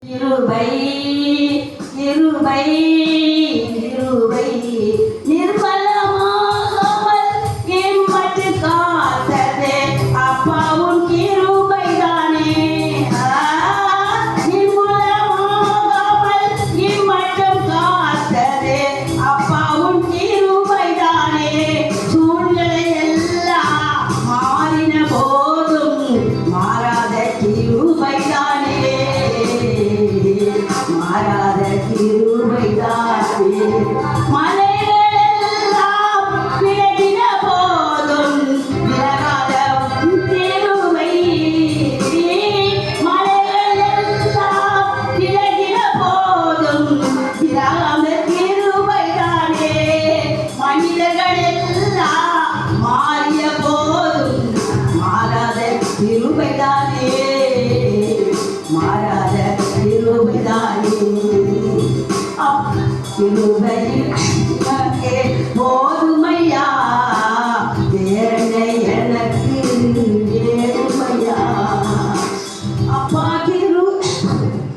கிருபை கிருபை கிருபை நிர்மலமாகாமல் இம்மட்டு காத்ததே அப்பாவும் கிருபை தானே. நிர்மலமாகாமல் இம்மட்டும் காத்ததே அப்பாவும் கிருபை தானே. சூழ்நிலை எல்லாம் மாறின போதும் மாறாத கிருபை தானே. மாறாத கிருபை தானே. மலைகளெல்லாம் விலகின போதும் விலகாத கிருபை. மலைகளெல்லாம் விலகின போதும் விலகாத கிருபை தானே. மனிதர்கள் எல்லாம் மாறிய போதும் மாறாத கிருபை தானே. மாறாத கிருபை தானே. கிருபை போதும்